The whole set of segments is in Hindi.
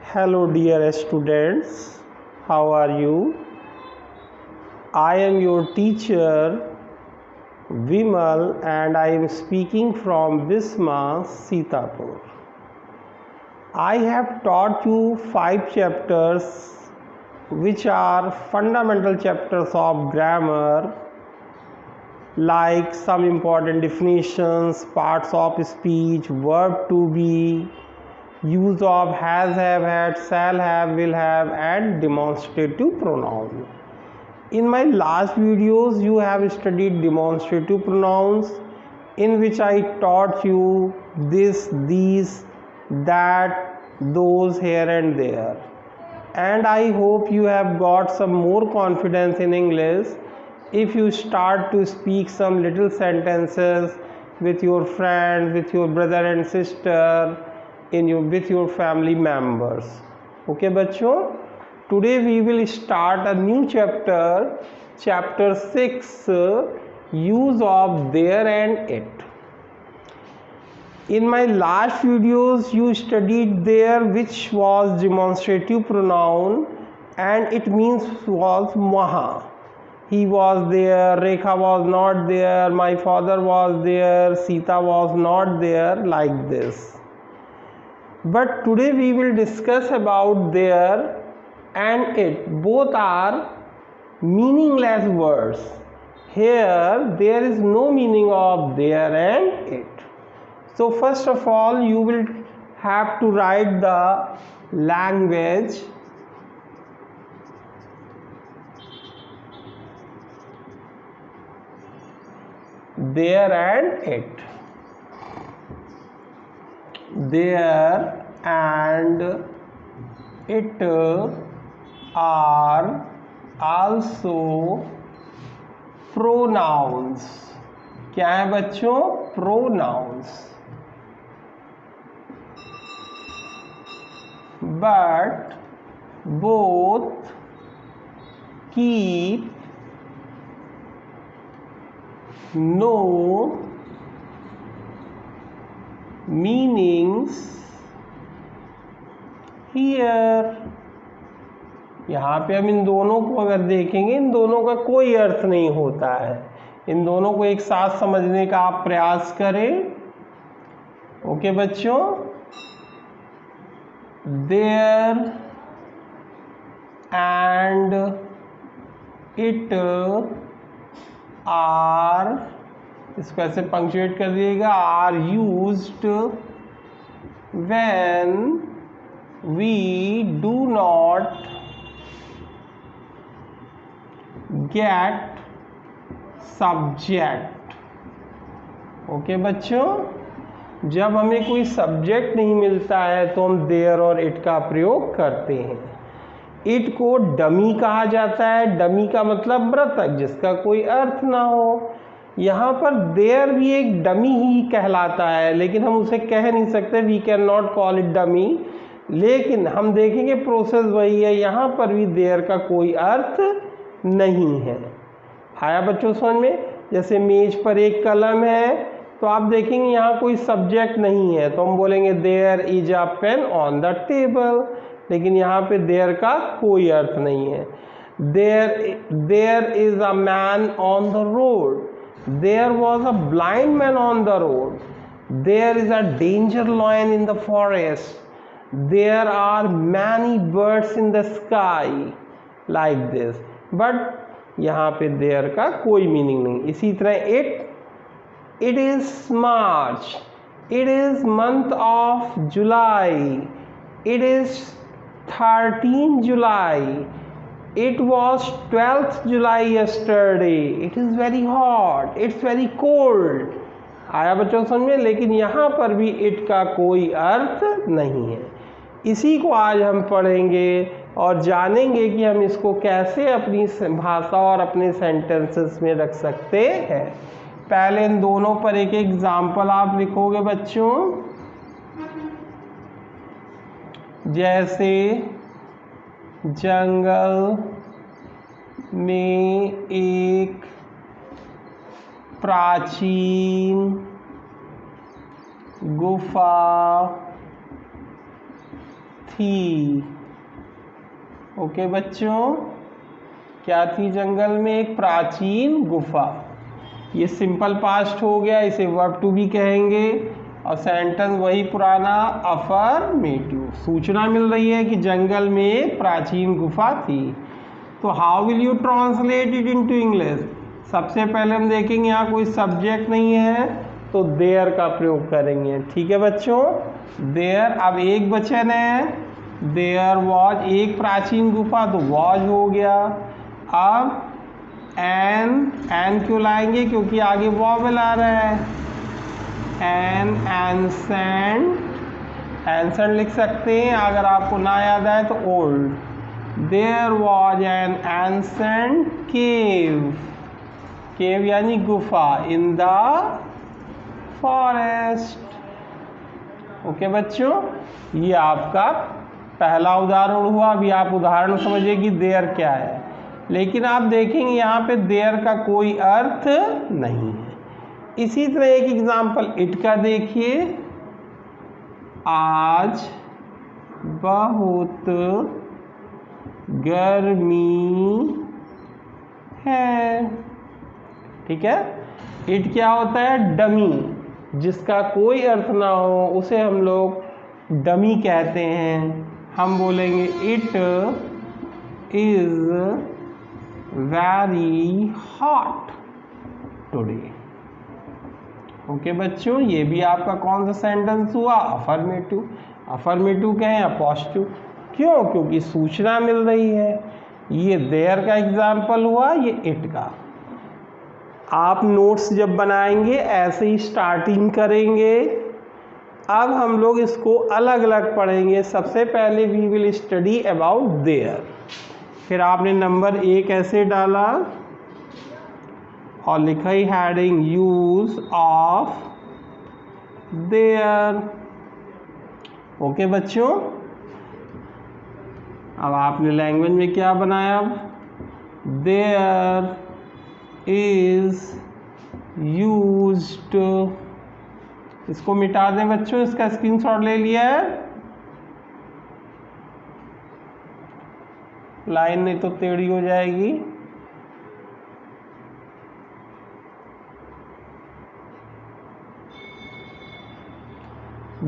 Hello dear students, how are you? I am your teacher Vimal and I am speaking from Bisma, Sitapur. I have taught you 5 chapters which are fundamental chapters of grammar, like some important definitions, parts of speech, verb to be, use of has, have, had, shall have, will have, and demonstrative pronoun. In my last videos you have studied demonstrative pronouns, in which I taught you this, these, that, those, here and there, and I hope you have got some more confidence in English if you start to speak some little sentences with your friends, with your brother and sister, with your family members. Okay बच्चों, today we will start a new chapter, chapter 6, use of there and it. In my last videos you studied there, which was demonstrative pronoun, and it means was wahan. He was there, Rekha was not there, my father was there, Sita was not there, like this. But today we will discuss about there and it. Both are meaningless words. Here there is no meaning of there and it. So first of all you will have to write the language there and it. There and it are also pronouns. क्या है बच्चों? Pronouns. But both keep no meanings here. यहाँ पे हम इन दोनों को अगर देखेंगे, इन दोनों का कोई अर्थ नहीं होता है. इन दोनों को एक साथ समझने का आप प्रयास करें. ओके बच्चों, there and it are, इसको ऐसे पंक्चुएट कर दिएगा, are used when we do not get subject. Okay बच्चों, जब हमें कोई सब्जेक्ट नहीं मिलता है तो हम देयर और इट का प्रयोग करते हैं. इट को डमी कहा जाता है. डमी का मतलब मृतक, जिसका कोई अर्थ ना हो. यहाँ पर देयर भी एक डमी ही कहलाता है, लेकिन हम उसे कह नहीं सकते, we can not call it dummy. लेकिन हम देखेंगे प्रोसेस वही है. यहाँ पर भी देयर का कोई अर्थ नहीं है. आया बच्चों समझ में? जैसे मेज पर एक कलम है, तो आप देखेंगे यहाँ कोई सब्जेक्ट नहीं है, तो हम बोलेंगे there is a pen on the table. लेकिन यहाँ पे देयर का कोई अर्थ नहीं है. There is a man on the road. There was a blind man on the road. There is a danger lion in the forest. There are many birds in the sky, like this. But यहाँ पे देयर का कोई मीनिंग नहीं. इसी तरह it is March, it is month of July, it is 13 July, it was 12th July yesterday, it is very hot, it's very cold. आया बच्चों समझ में? लेकिन यहाँ पर भी इट का कोई अर्थ नहीं है. इसी को आज हम पढ़ेंगे और जानेंगे कि हम इसको कैसे अपनी भाषा और अपने सेंटेंसेस में रख सकते हैं. पहले इन दोनों पर एक एग्जाम्पल आप लिखोगे बच्चों. जैसे जंगल में एक प्राचीन गुफा थी। ओके बच्चों, क्या थी जंगल में? एक प्राचीन गुफा। ये सिंपल पास्ट हो गया, इसे वर्ब टू बी कहेंगे। और सेंटेंस वही पुराना अफर्मेटिव, सूचना मिल रही है कि जंगल में एक प्राचीन गुफा थी। तो how will you translate it into English? सबसे पहले हम देखेंगे यहाँ कोई सब्जेक्ट नहीं है तो देयर का प्रयोग करेंगे। ठीक है बच्चों, देयर। अब एक वचन है, देयर वॉज, एक प्राचीन गुफा, तो वॉज हो गया। अब एन क्यों लाएंगे? क्योंकि आगे वॉवेल आ रहा है। एन एंसेंट लिख सकते हैं, अगर आपको ना याद आए तो old. There was an ancient cave, cave यानी गुफा, इन द फॉरेस्ट। ओके बच्चों, ये आपका पहला उदाहरण हुआ। अभी आप उदाहरण समझिए कि देयर क्या है, लेकिन आप देखेंगे यहाँ पे देयर का कोई अर्थ नहीं है। इसी तरह एक एग्जाम्पल इट का देखिए, आज बहुत गर्मी है। ठीक है, इट क्या होता है? डमी, जिसका कोई अर्थ ना हो उसे हम लोग डमी कहते हैं। हम बोलेंगे it is very hot today. Okay बच्चों, ये भी आपका कौन सा सेंटेंस हुआ? अफर्मेटिव। अफर्मेटिव कहें या पॉजिटिव? क्यों? क्योंकि सूचना मिल रही है। ये देयर का एग्जाम्पल हुआ, ये इट का। आप नोट्स जब बनाएंगे ऐसे ही स्टार्टिंग करेंगे। अब हम लोग इसको अलग अलग पढ़ेंगे। सबसे पहले we will study about there. फिर आपने नंबर 1 ऐसे डाला और लिखा ही heading use of there. Okay बच्चों, अब आपने लैंग्वेज में क्या बनाया? There is used. इसको मिटा दें बच्चों, इसका स्क्रीनशॉट ले लिया है? लाइन नहीं तो टेढ़ी हो जाएगी।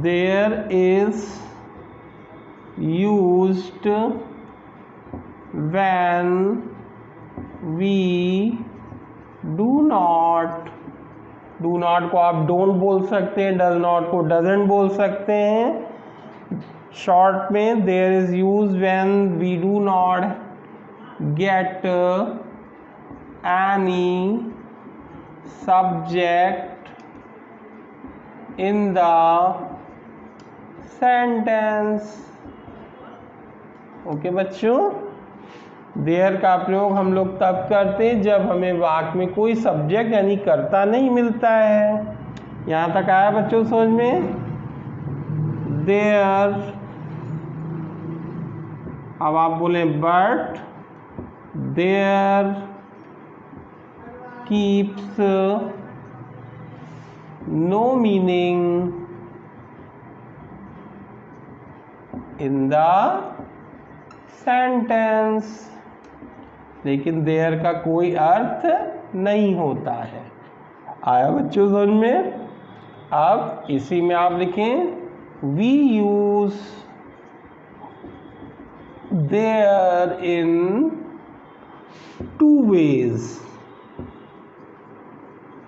There is used when we do not को आप don't बोल सकते हैं, does not को doesn't बोल सकते हैं। शॉर्ट में there is used when we do not get any subject in the sentence. Okay बच्चों, देयर का प्रयोग हम लोग तब करते हैं जब हमें वाक्य में कोई सब्जेक्ट यानी कर्ता नहीं मिलता है। यहाँ तक आया बच्चों समझ में? देयर। अब आप बोले but there keeps no meaning in the sentence. लेकिन देयर का कोई अर्थ नहीं होता है। आया बच्चों समझ में? अब इसी में आप लिखें we use there in 2 ways.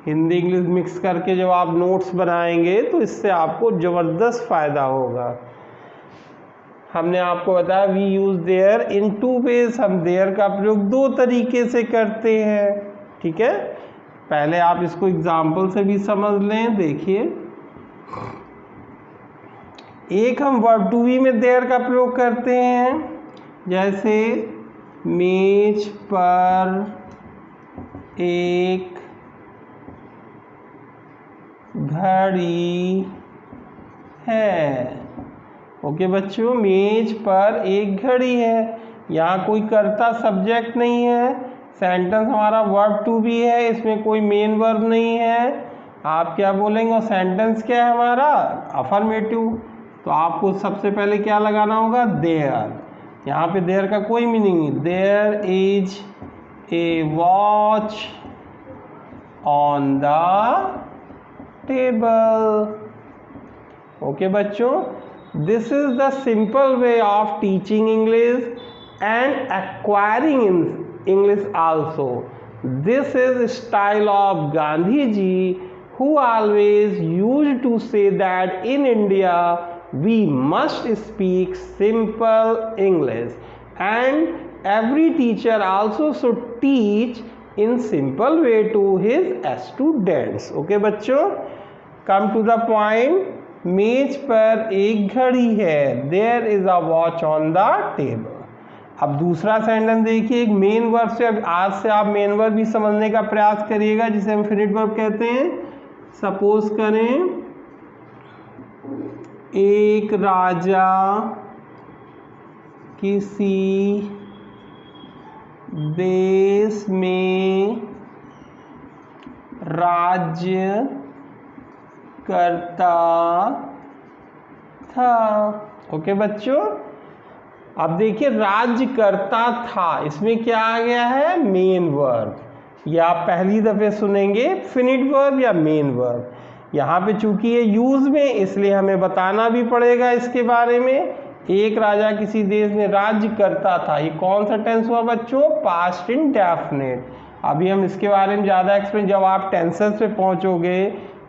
Hindi English mix करके जब आप नोट्स बनाएंगे तो इससे आपको ज़बरदस्त फ़ायदा होगा। हमने आपको बताया we use there in 2 ways. हम देयर का प्रयोग 2 तरीके से करते हैं। ठीक है, पहले आप इसको एग्जाम्पल से भी समझ लें। देखिए, एक हम वर्ब टू बी में देयर का प्रयोग करते हैं, जैसे मेज पर एक घड़ी है। ओके बच्चों, मेज पर एक घड़ी है। यहाँ कोई कर्ता सब्जेक्ट नहीं है। सेंटेंस हमारा वर्ब टू बी है, इसमें कोई मेन वर्ब नहीं है। आप क्या बोलेंगे? और सेंटेंस क्या है हमारा? अफर्मेटिव। तो आपको सबसे पहले क्या लगाना होगा, देयर। यहाँ पे देयर का कोई मीनिंग नहीं, there is a watch on the table. Okay बच्चों, this is the simple way of teaching English and acquiring English also. This is style of Gandhi ji, who always used to say that in India we must speak simple English, and every teacher also should teach in simple way to his students. Okay बच्चों, come to the point. मेज पर एक घड़ी है, there is a watch on the table. अब दूसरा सेंटेंस देखिए, एक मेन वर्ब से, अब आज से आप मेन वर्ब भी समझने का प्रयास करिएगा, जिसे हम फिनिट वर्ब कहते हैं। सपोज करें एक राजा किसी देश में राज्य करता था। ओके बच्चों, अब देखिए राज्य करता था, इसमें क्या आ गया है, मेन वर्ब। या आप पहली दफे सुनेंगे फिनिट वर्ब या मेन वर्ब। यहाँ पे चूंकि ये यूज में, इसलिए हमें बताना भी पड़ेगा इसके बारे में। एक राजा किसी देश में राज्य करता था, ये कौन सा टेंस हुआ बच्चों, पास्ट इंडेफिनिट। अभी हम इसके बारे में ज़्यादा एक्सप्लेन, जब आप टेंसेस पे पहुँचोगे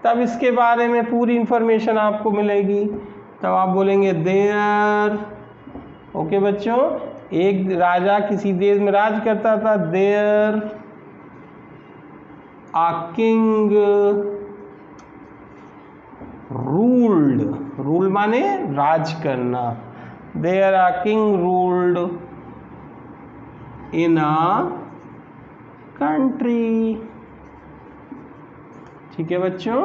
तब इसके बारे में पूरी इंफॉर्मेशन आपको मिलेगी, तब आप बोलेंगे देयर। ओके बच्चों, एक राजा किसी देश में राज करता था, there a king ruled, rule माने राज करना, there a king ruled in a country. ठीक है बच्चों,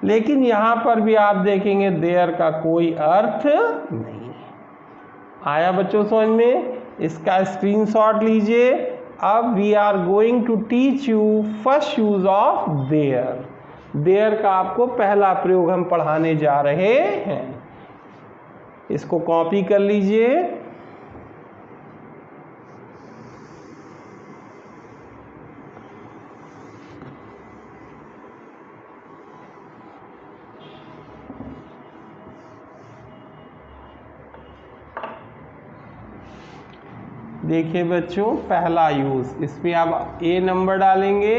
लेकिन यहां पर भी आप देखेंगे देयर का कोई अर्थ नहीं। आया बच्चों समझ में? इसका स्क्रीनशॉट लीजिए। अब we are going to teach you first use of there. There का आपको पहला प्रयोग हम पढ़ाने जा रहे हैं, इसको कॉपी कर लीजिए। देखिए बच्चों, पहला यूज, इसमें आप ए नंबर डालेंगे,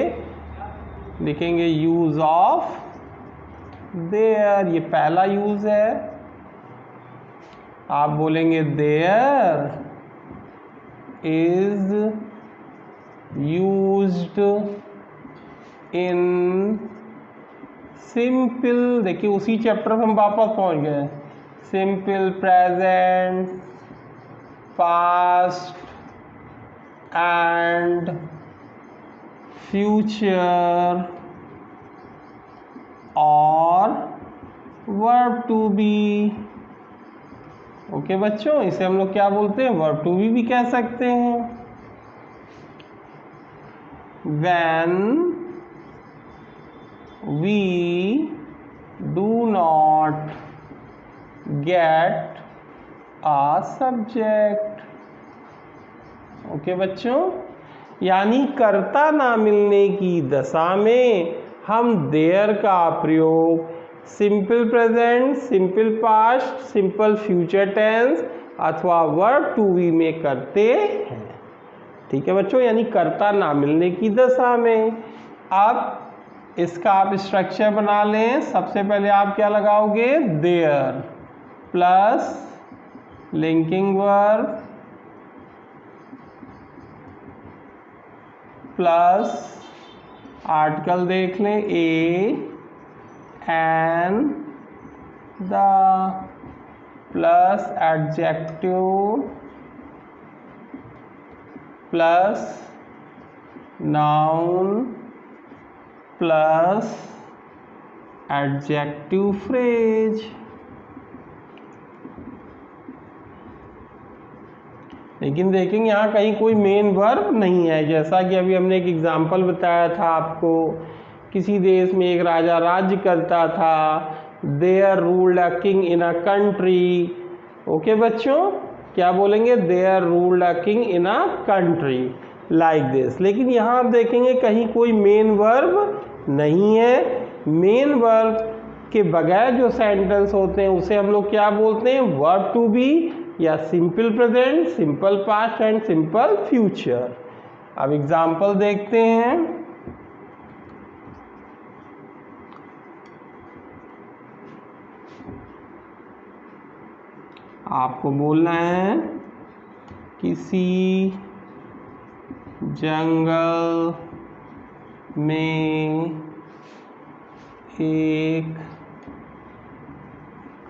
लिखेंगे यूज ऑफ देयर, ये पहला यूज है। आप बोलेंगे there is used in simple, देखिए उसी चैप्टर में हम वापस पहुंच गए, simple present, past and future और verb to be। ओके बच्चों, इसे हम लोग क्या बोलते हैं, verb to be भी कह सकते हैं। when we do not get a subject। Okay बच्चों, यानी कर्ता ना मिलने की दशा में हम देयर का प्रयोग simple present, simple past, simple future tense अथवा वर्ब टू बी में करते हैं। ठीक है बच्चों, यानी कर्ता ना मिलने की दशा में। अब इसका आप स्ट्रक्चर बना लें। सबसे पहले आप क्या लगाओगे, there plus linking verb plus article देख लें, a an the plus adjective plus noun plus adjective phrase. लेकिन देखेंगे यहाँ कहीं कोई मेन वर्ब नहीं है, जैसा कि अभी हमने एक एग्जाम्पल बताया था आपको, किसी देश में एक राजा राज्य करता था, there ruled a king in a country. Okay बच्चों, क्या बोलेंगे? There ruled a king in a country, like this. लेकिन यहाँ आप देखेंगे कहीं कोई मेन वर्ब नहीं है। मेन वर्ब के बगैर जो सेंटेंस होते हैं उसे हम लोग क्या बोलते हैं? वर्ब टू बी या simple present, simple past and simple future. अब एग्जाम्पल देखते हैं। आपको बोलना है किसी जंगल में एक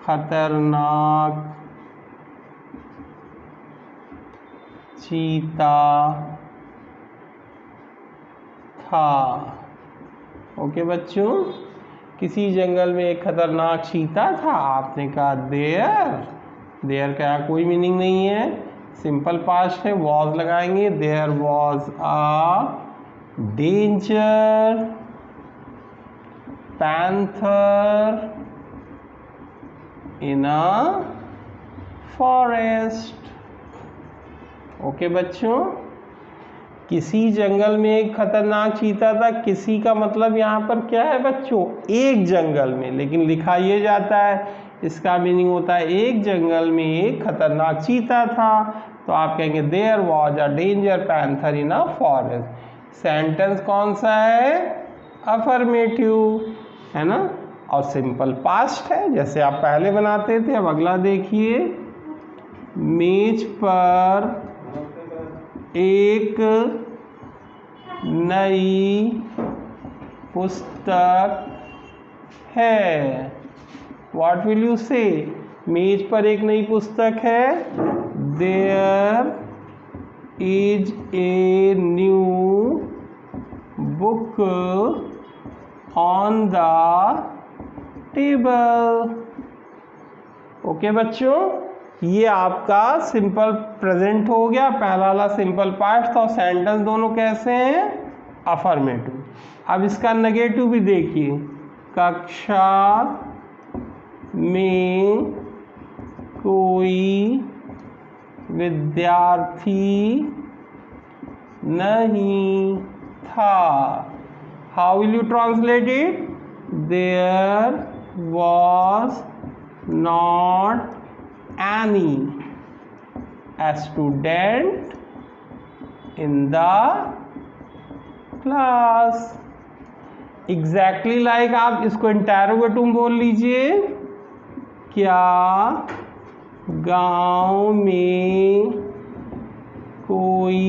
खतरनाक चीता था। ओके बच्चों, किसी जंगल में एक खतरनाक चीता था। आपने कहा देयर का कोई मीनिंग नहीं है, सिंपल पास्ट है, वॉज लगाएंगे। There was a danger panther in a forest. Okay बच्चों, किसी जंगल में एक खतरनाक चीता था। किसी का मतलब यहाँ पर क्या है बच्चों? एक जंगल में, लेकिन लिखा ये जाता है, इसका मीनिंग होता है एक जंगल में एक खतरनाक चीता था। तो आप कहेंगे there was a danger panther in a forest. Sentence कौन सा है? अफर्मेटिव, है ना, और सिंपल पास्ट है जैसे आप पहले बनाते थे। अब अगला देखिए, मेज पर एक नई पुस्तक है। व्हाट विल यू से? मेज पर एक नई पुस्तक है। There is a new book on the table. Okay बच्चों, ये आपका सिंपल प्रेजेंट हो गया। पहला वाला सिंपल पास्ट था और सेंटेंस दोनों कैसे हैं? अफर्मेटिव। अब इसका नेगेटिव भी देखिए, कक्षा में कोई विद्यार्थी नहीं था। How will you translate it? There was not any student in the class। Exactly like आप इसको इंटरोगेटिव बोल लीजिए। क्या गांव में कोई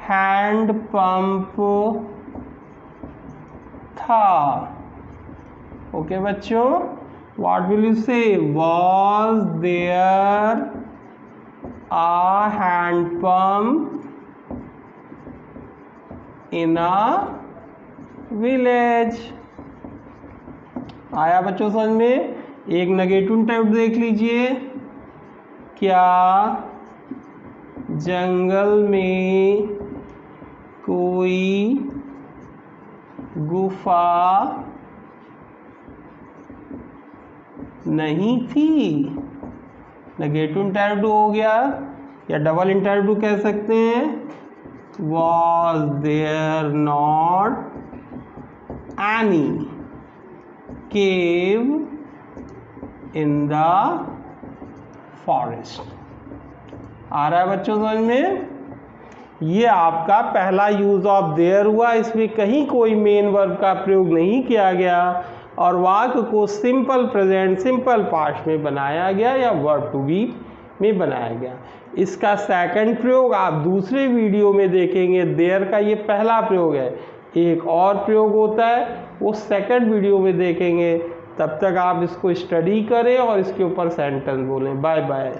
हैंड पंप था? ओके बच्चों, what will you say? Was there a hand pump in a village? आया बच्चों समझ में? एक नेगेटिव टाइप देख लीजिए, क्या जंगल में कोई गुफा नहीं थी? नेगेटिव इंटरव्यू हो गया, या डबल इंटरव्यू कह सकते हैं। Was there not any cave in the forest. आ रहा है बच्चों समझ में? ये आपका पहला यूज ऑफ देयर हुआ। इसमें कहीं कोई मेन वर्ब का प्रयोग नहीं किया गया और वाक्य को सिंपल प्रेजेंट सिंपल पास्ट में बनाया गया या वर्ब टू बी में बनाया गया। इसका सेकंड प्रयोग आप दूसरे वीडियो में देखेंगे। देयर का ये पहला प्रयोग है, एक और प्रयोग होता है वो सेकंड वीडियो में देखेंगे। तब तक आप इसको स्टडी करें और इसके ऊपर सेंटेंस बोलें। Bye bye.